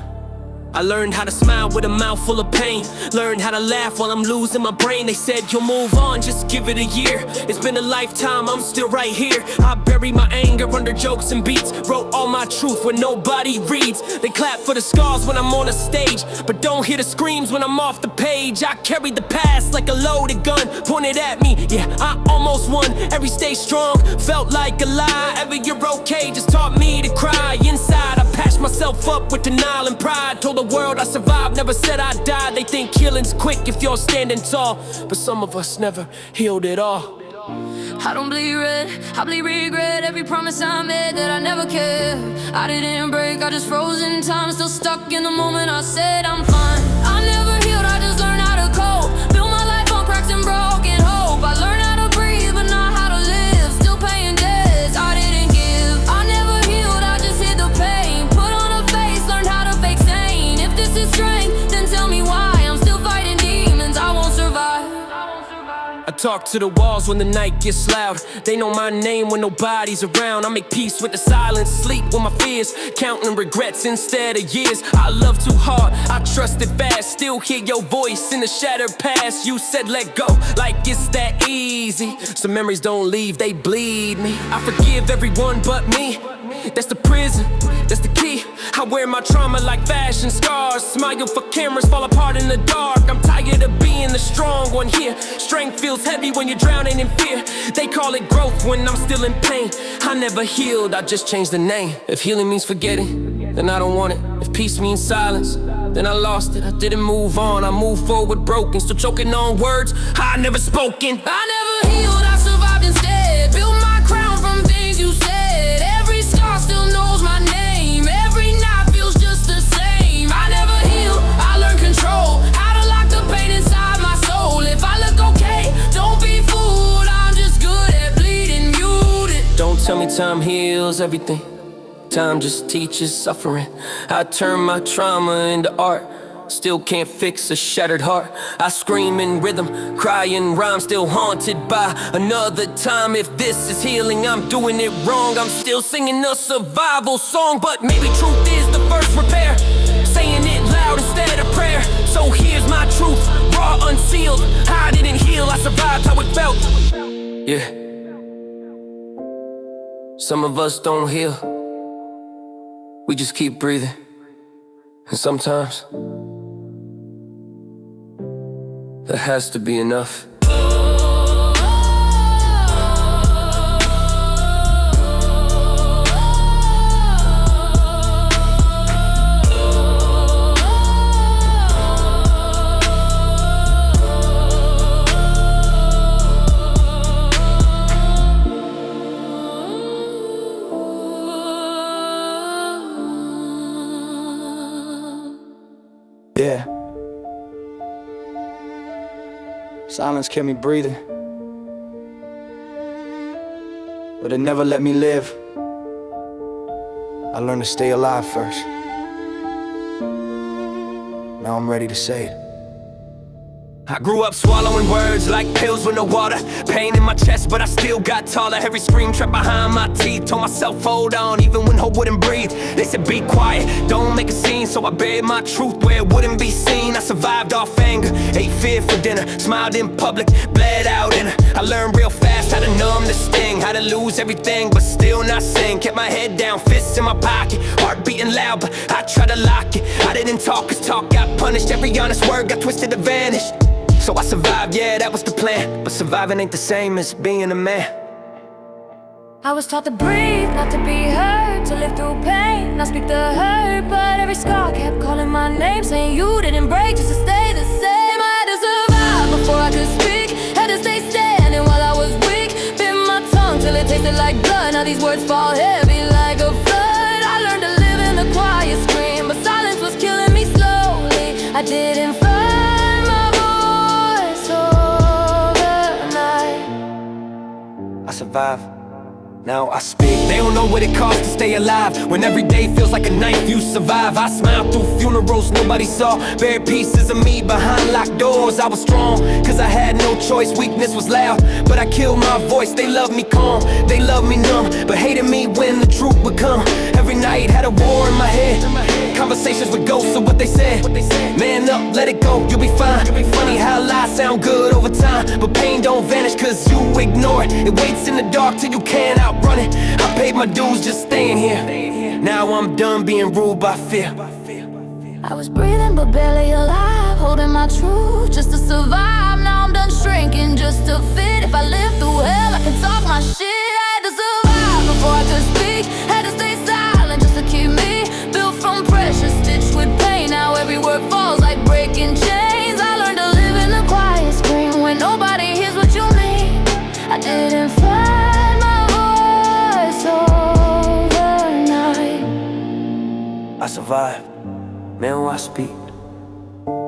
I learned how to smile with a mouth full of pain. Learned how to laugh while I'm losing my brain. They said you'll move on, just give it a year. It's been a lifetime, I'm still right here. I bury my anger under jokes and beats. Wrote all my truth when nobody reads. They clap for the scars when I'm on a stage, but don't hear the screams when I'm off the page. I carried the past like a loaded gun pointed at me. Yeah, I almost won. Every stay strong felt like a lie. Every you're okay just taught me to cry. Inside I patched myself up with denial and pride. Told the world I survived, never said I died. They think healing's quick if you're standing tall, but some of us never healed at all. I don't bleed red, I bleed regret. Every promise I made that I never cared. I didn't break, I just froze in time. Still stuck in the moment I said I'm fine. I never healed, I just learned how to cope. Built my life on cracks and broken hope. I learned how to breathe, but not how to live. Still paying debts, I didn't give. I never healed, I just hid the pain. Put on a face, learned how to fake sane. If this is strength, then tell me why. I'm still fighting demons, I won't survive. I talk to the walls when the night gets loud. They know my name when nobody's around. I make peace with the silence, sleep with my fears, counting regrets instead of years. I love too hard, I trusted fast. Still hear your voice in the shattered past. You said let go, like it's that easy. Some memories don't leave, they bleed me. I forgive everyone but me. That's the prison, that's the key. I wear my trauma like fashion scars. Smile for cameras, fall apart in the dark. I'm tired of being the strong one here. Strength feels heavy when you're drowning in fear. They call it growth when I'm still in pain. I never healed, I just changed the name. If healing means forgetting, then I don't want it. If peace means silence, then I lost it. I didn't move on, I moved forward broken. Still choking on words I never spoken. I never healed, I survived instead. Built my crown from things you said. Every scar still knows my name. Every night feels just the same. I never healed, I learned control. How to lock the pain inside my soul. If I look okay, don't be fooled. I'm just good at bleeding muted. Don't tell me time heals everything. Time just teaches suffering. I turn my trauma into art. Still can't fix a shattered heart. I scream in rhythm, cry in rhyme. Still haunted by another time. If this is healing, I'm doing it wrong. I'm still singing a survival song, but maybe truth is the first repair. Saying it loud instead of prayer. So here's my truth, raw, unsealed. I didn't heal, I survived how it felt. Yeah. Some of us don't heal, we just keep breathing. And sometimes there has to be enough. Yeah. Silence kept me breathing, but it never let me live. I learned to stay alive first. now I'm ready to say it. I grew up swallowing words like pills with no water. Pain in my chest, but I still got taller. Every scream trapped behind my teeth. Told myself, hold on, even when hope wouldn't breathe. They said, be quiet, don't make a scene. So I buried my truth where it wouldn't be seen. I survived off anger, ate fear for dinner. Smiled in public, bled out in her. I learned real fast how to numb the sting. How to lose everything, but still not sing. Kept my head down, fists in my pocket. Heart beating loud, but I tried to lock it. I didn't talk, cause talk got punished. Every honest word got twisted to vanish. So I survived, yeah, that was the plan. But surviving ain't the same as being a man. I was taught to breathe, not to be hurt, to live through pain, not speak the hurt. But every scar kept calling my name, saying you didn't break just to stay the same. I had to survive before I could speak, had to stay standing while I was weak. Bit my tongue till it tasted like blood. Now these words fall heavy like a flood. I learned to live in the quiet scream, but silence was killing me slowly. I didn't find my voice overnight. I survived, now I speak. They don't know what it costs to stay alive. When every day feels like a knife, you survive. I smiled through funerals nobody saw. Buried pieces of me behind locked doors. I was strong, cause I had no choice. Weakness was loud, but I killed my voice. They loved me calm, they loved me numb, but hated me when the truth would come. Every night had a war in my head. Conversations with ghosts of what they said. Man up, let it go, you'll be fine. Funny how lies sound good over time, but pain don't vanish cause you ignore it. It waits in the dark till you can't outrun it. I paid my dues just staying here. Now I'm done being ruled by fear. I was breathing but barely alive, holding my truth just to survive. Now I'm done shrinking just to fit. If I live through hell, I can talk my shit. I had to survive before I could speak, had to stay silent just to keep me. Built from pressure, stitched with pain. Now every word falls like breaking chains. I learned to live in the quiet scream when nobody hears what you mean. I didn't find my voice overnight. I survived, man, why speak?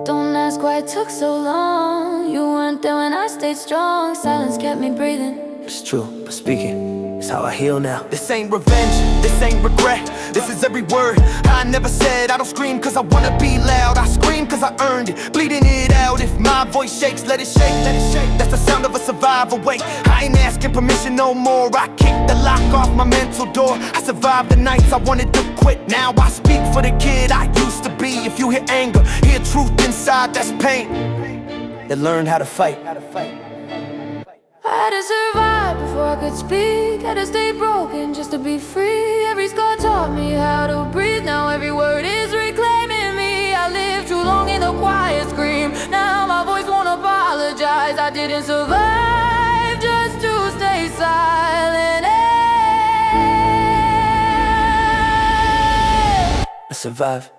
Don't ask why it took so long. You weren't there when I stayed strong. Silence kept me breathing. It's true, but speaking is how I heal now. This ain't revenge, this ain't regret. This is every word I never said. I don't scream cause I wanna be loud. I scream cause I earned it, bleeding it out. If my voice shakes, let it shake, let it shake. That's the sound of a survivor awake. I ain't asking permission no more. I kicked the lock off my mental door. I survived the nights I wanted to quit. Now I speak for the kid I used to be. If you hear anger, hear truth inside, that's pain. They learned how to fight. I had to survive before I could speak, had to stay broken just to be free. Every scar taught me how to breathe. Now every word is reclaiming me. I lived too long in the quiet scream. Now my voice won't apologize. I didn't survive just to stay silent. I survived.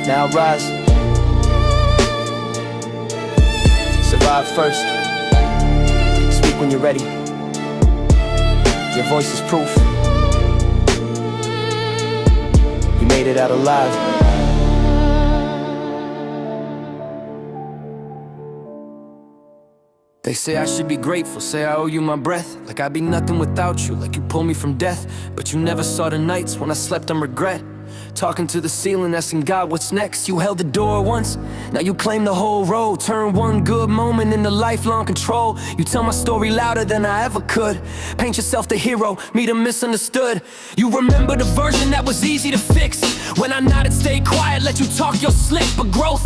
Now rise. Survive first. Speak when you're ready. Your voice is proof. You made it out alive. They say I should be grateful, say I owe you my breath. Like I'd be nothing without you, like you pulled me from death. But you never saw the nights when I slept on regret. Talking to the ceiling, asking God what's next. You held the door once, now you claim the whole road. Turn one good moment into lifelong control. You tell my story louder than I ever could. Paint yourself the hero, me the misunderstood. You remember the version that was easy to fix. When I nodded, stay quiet, let you talk your slick. But growth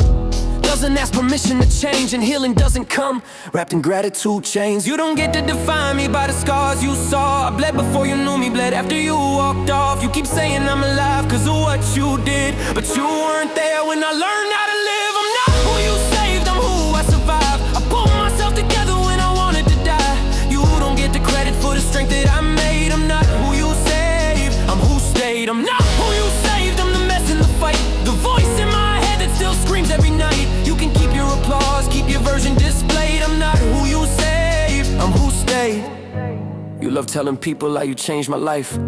doesn't ask permission to change, and healing doesn't come wrapped in gratitude chains. You don't get to define me by the scars you saw. I bled before you knew me, bled after you walked off. You keep saying I'm alive cause of what you did, but you weren't there when I learned how to live. I'm not who you saved, I'm who I survived. I pulled myself together when I wanted to die. You don't get the credit for the strength that I made. I'm not who you saved, I'm who stayed. I'm not who you saved, I'm the mess in the fight. The voice in my head that still screams every night. You can keep your applause, keep your version displayed. I'm not who you saved, I'm who stayed. You love telling people how you changed my life,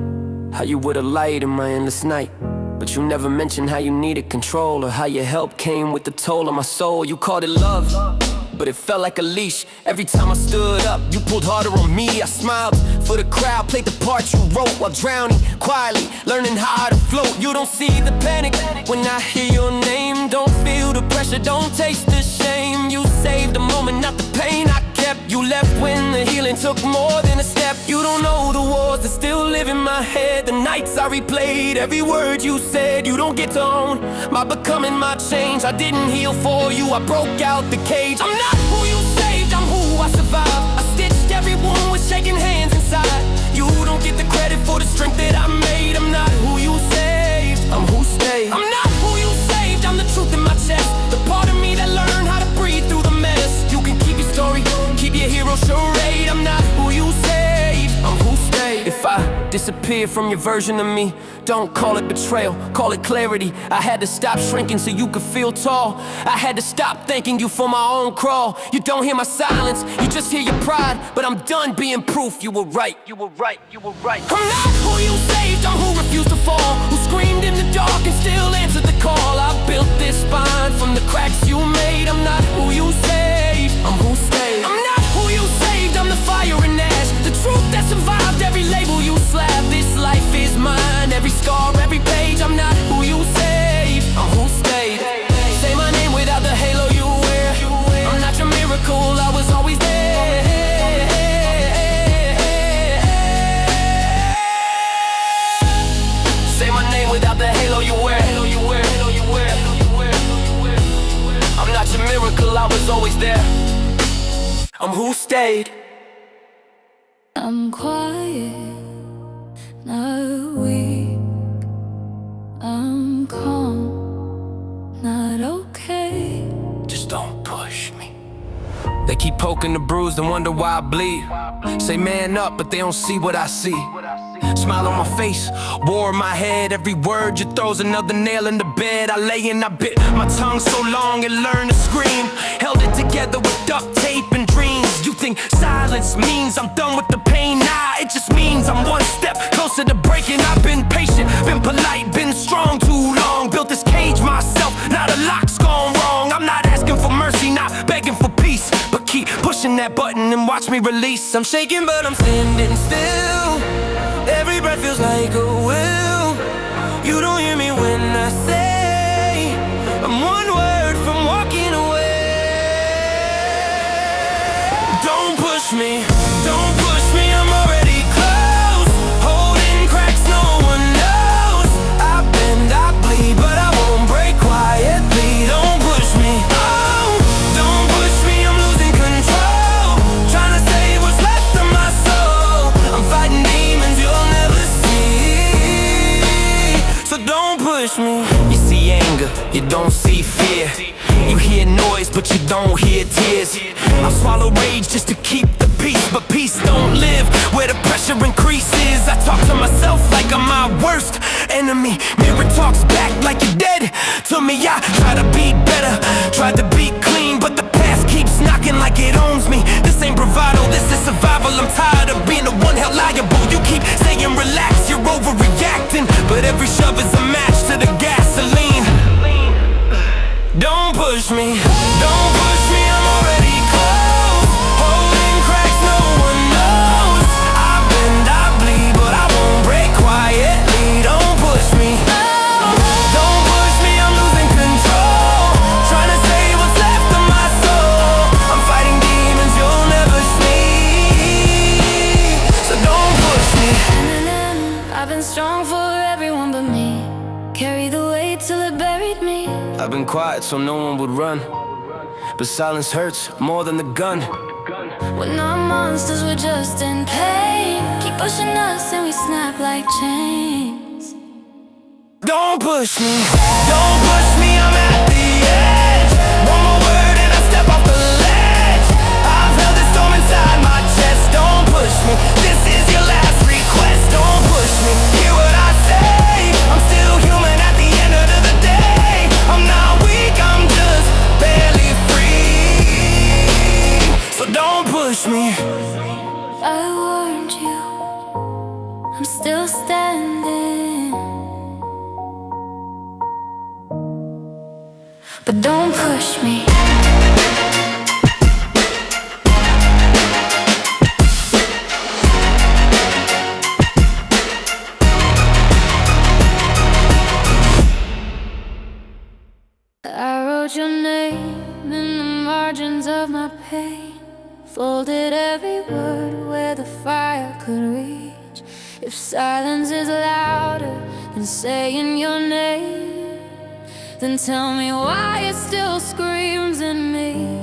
how you were the light in my endless night. But you never mentioned how you needed control, or how your help came with the toll on my soul. You called it love, but it felt like a leash. Every time I stood up, you pulled harder on me. I smiled for the crowd, played the part you wrote while drowning quietly, learning how to float. You don't see the panic when I hear your name. Don't feel the pressure, don't taste the shame. You saved the moment, not the pain I kept. You left when the healing took more than a step. You don't know the wars that still live in my head, the nights I replayed, every word you said. You don't get to own my becoming, my change. I didn't heal for you, I broke out the cage. I'm not who you saved, I'm who I survived. I stitched every wound with shaking hands inside. You don't get the credit for the strength that I made. I'm not who you saved, I'm who stayed. I'm not who you saved, I'm the truth in my chest, the part of me that learned how to breathe through the mess. You can keep your story, keep your hero charade. I'm not who you saved, I'm who stayed. If I disappear from your version of me, don't call it betrayal, call it clarity. I had to stop shrinking so you could feel tall. I had to stop thanking you for my own crawl. You don't hear my silence, you just hear your pride. But I'm done being proof you were right, you were right, you were right. I'm not who you saved, I'm who refused to fall, who screamed in the dark and still answered the call. I built this spine from the cracks you made. I'm not who you saved, I'm who stayed. I'm not who you saved, I'm the fire and ash, the truth that survived every label you slapped. This life is mine, every scar, every page. I'm not who you saved, I'm who stayed. Say my name without the halo you wear. I'm not your miracle, I was always there. Say my name without the halo you wear. I'm not your miracle, I was always there. I'm who stayed. I'm quiet, not weak. I'm calm, not okay. Just don't push me. They keep poking the bruise and wonder why I bleed. Say man up, but they don't see what I see. Smile on my face, war in my head. Every word you throw's another nail in the bed. I lay and I bit my tongue so long it learned to scream. Held it together with duct tape and dreams. You think silence means I'm done with the pain? Nah, it just means I'm one step closer to breaking. I've been patient, been polite, been strong too long. Built this cage myself, now the lock's gone wrong. I'm not asking for mercy, not begging for peace, but keep pushing that button and watch me release. I'm shaking but I'm standing still. Every breath feels like a will. You don't hear me when I say I'm one word from walking away. Don't push me, don't push me, I'm already close. Holding cracks no one knows. I bend, I bleed, but I won't break quietly. Don't push me, oh, don't push me, I'm losing control. Trying to save what's left of my soul. I'm fighting demons you'll never see. So don't push me. You see anger, you don't see fear. You hear noise, but you don't hear tears. I swallow rage just to keep the peace, but peace don't live where the pressure increases. I talk to myself like I'm my worst enemy. Mirror talks back like you're dead to me. I try to be better, try to be clean, but the past keeps knocking like it owns me. This ain't bravado, this is survival. I'm tired of being the one held liable. You keep saying relax, you're overreacting, but every shove is a match to the gasoline. Don't push me, don't push me, I'm already close. Holding cracks no one knows. I bend, I bleed, but I won't break quietly. Don't push me, don't push me, I'm losing control. Trying to save what's left of my soul. I'm fighting demons you'll never see. So don't push me. I've been strong for everyone but me. Carry the weight till it buried me. I've been quiet so no one would run, but silence hurts more than the gun. We're not monsters, we're just in pain. Keep pushing us and we snap like chains. Don't push me, don't push me, I'm at the edge. One more word and I step off the ledge. I've held this storm inside my chest. Don't push me, this is your last request. Don't push me, hear what I say. I'm still human at the end of the day. I'm not weak, I'm just barely free. So don't push me. I warned you, I'm still standing. But don't push me. wrote your name in the margins of my pain, folded every word where the fire could reach. If silence is louder than saying your name, then tell me why it still screams in me.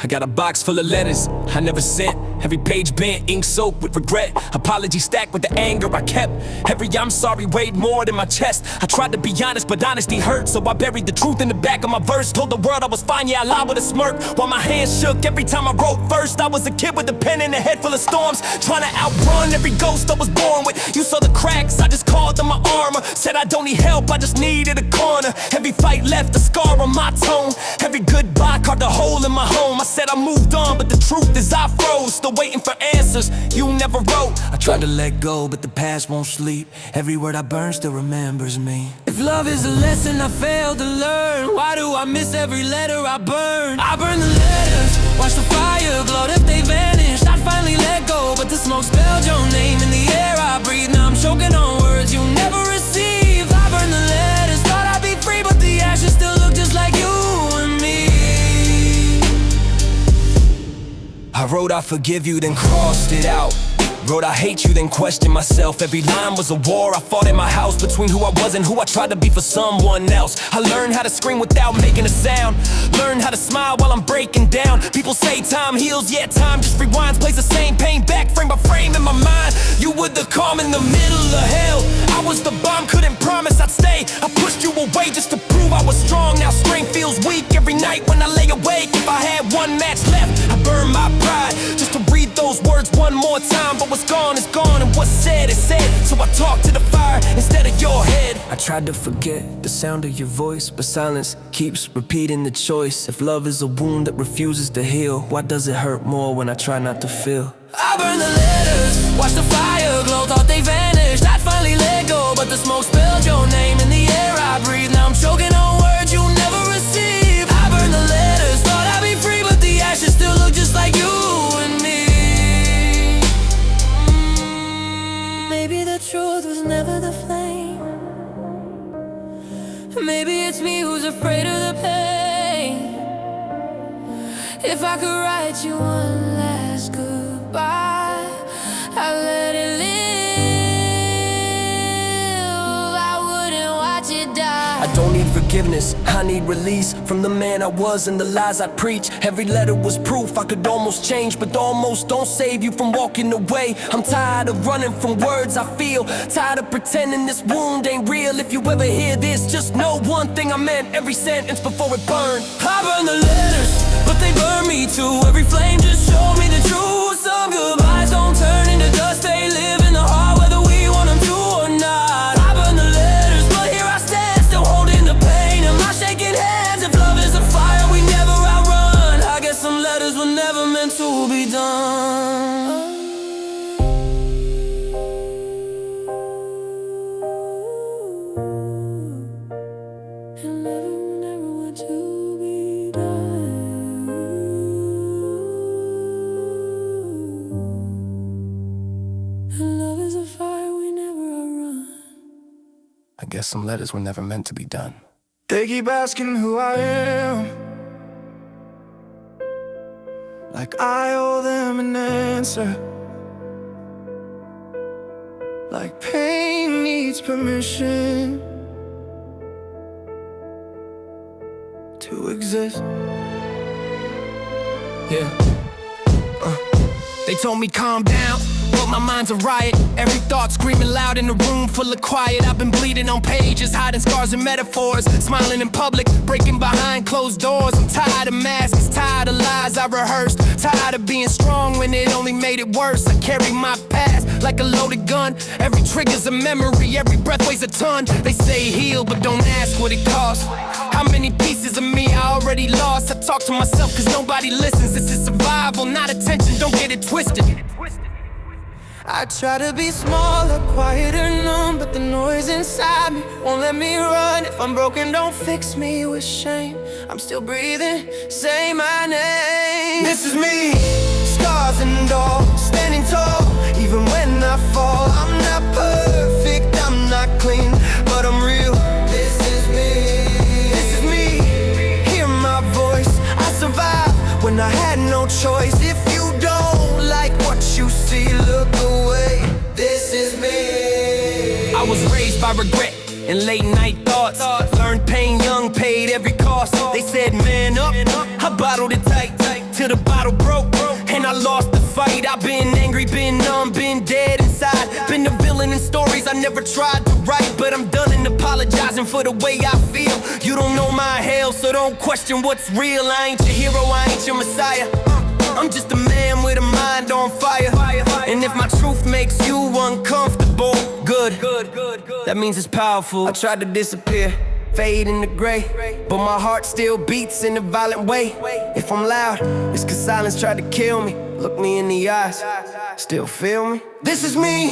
I got a box full of letters I never sent, every page bent, ink soaked with regret. Apology stacked with the anger I kept. Every I'm sorry weighed more than my chest. I tried to be honest, but honesty hurt, so I buried the truth in the back of my verse. Told the world I was fine, yeah, I lied with a smirk, while my hands shook every time I wrote first. I was a kid with a pen and a head full of storms, trying to outrun every ghost I was born with. You saw the cracks, I just called them my armor. Said I don't need help, I just needed a corner. Every fight left a scar on my tone. Every goodbye carved a hole in my home. I said I moved on, but the truth is I froze, still waiting for answers you never wrote. I tried to let go, but the past won't sleep. Every word I burn still remembers me. If love is a lesson I failed to learn, why do I miss every letter I burn? I burn the letters, watch the fire glow. If they vanished, I'd finally let go, but the smoke spelled your name in the air I breathe. Now I'm choking on words you never received. I burn the letters, thought I'd be free, but the ashes still look just like you and me. I wrote I forgive you, then crossed it out. Wrote I hate you, then questioned myself. Every line was a war I fought in my house, between who I was and who I tried to be for someone else. I learned how to scream without making a sound, learned how to smile while I'm breaking down. People say time heals, yeah, time just rewinds, plays the same pain back frame by frame in my mind. You were the calm in the middle of hell, I was the bomb, couldn't promise I'd stay. I pushed you away just to prove I was strong. Now strength feels weak every night when I lay awake. If I had one match left, I burn my pride just to read those words one more time. But what's gone is gone, and what's said is said, so I talk to the fire instead of your head. I tried to forget the sound of your voice, but silence keeps repeating the choice. If love is a wound that refuses to heal, why does it hurt more when I try not to feel? I burn the letters, watch the fire glow. Thought they vanished, I'd finally let go, but the smoke spelled your name in the air I breathe. Now I'm choking on words you never received. I burn the letters, thought I'd be free, but the ashes still look just like you and me. Maybe the truth was never the flame. Maybe it's me who's afraid of the pain. If I could write you one last goodbye, I'd let it live. I wouldn't watch it die. I don't need forgiveness, I need release from the man I was and the lies I preach. Every letter was proof I could almost change, but almost don't save you from walking away. I'm tired of running from words I feel, tired of pretending this wound ain't real. If you ever hear this, just know one thing I meant every sentence before it burned. I burn the letters, but they burn me too. Every flame just showed me the truth. Some goodbyes don't turn into dust, they live in the heart whether we want them to or not. I burn the letters, but here I stand, still holding the pain. I'm not shaking hands. If love is a fire we never outrun, I guess some letters were never meant to be done. And love will never want to be done. And love is a fire we never outrun. I guess some letters were never meant to be done. They keep asking who I am, like I owe them an answer, like pain needs permission to exist. Yeah. They told me calm down, but my mind's a riot. Every thought screaming loud in a room full of quiet. I've been bleeding on pages, hiding scars and metaphors, smiling in public, breaking behind closed doors. I'm tired of masks, tired of lies I rehearsed, tired of being strong when it only made it worse. I carry my past like a loaded gun. Every trigger's a memory, every breath weighs a ton. They say heal, but don't ask what it costs. How many pieces of me I already lost? I talk to myself cause nobody listens. This is survival, not attention, don't get it twisted. I try to be smaller, quieter, numb, but the noise inside me won't let me run. If I'm broken, don't fix me with shame. I'm still breathing, say my name. This is me, scars and all, standing tall. Even when I fall, I'm not perfect, I'm not clean, but I'm real. This is me, by regret and late night thoughts. Learned pain young, paid every cost. They said man up, I bottled it tight till the bottle broke and I lost the fight. I've been angry, been numb, been dead inside. Been the villain in stories I never tried to write. But I'm done and apologizing for the way I feel. You don't know my hell, so don't question what's real. I ain't your hero, I ain't your messiah. I'm just a man with a mind on fire. And if my truth makes you uncomfortable, good. That means it's powerful. I tried to disappear, fade in the gray, but my heart still beats in a violent way. If I'm loud, it's cause silence tried to kill me. Look me in the eyes, still feel me? This is me,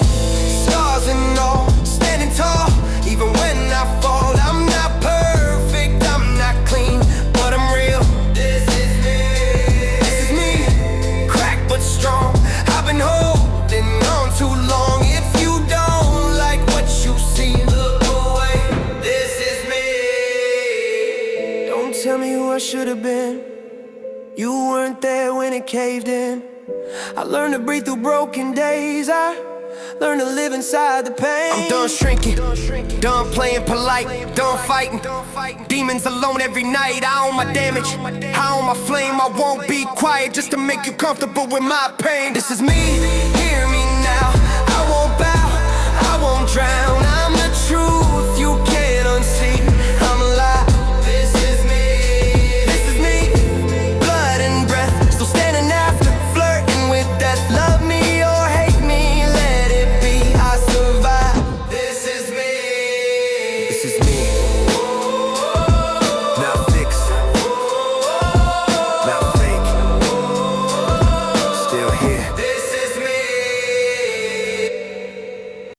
scars and all, standing tall. Even when I fall, I'm not perfect, I'm not clean, but I'm real. This is me, cracked but strong. I've been holding on too long. If you don't like what you see, look away. This is me. Don't tell me who I should have been. You weren't there when it caved in. I learned to breathe through broken days. I learned to live inside the pain. I'm done shrinking, done playing polite, done fighting demons alone every night. I own my damage, I own my flame. I won't be quiet just to make you comfortable with my pain. This is me, hear me now. I won't bow, I won't drown. I'm the truth you can't unsee. I'm alive. This is me, blood and breath, still standing after, flirting with death. Love me or hate me, let it be. I survive. This is me.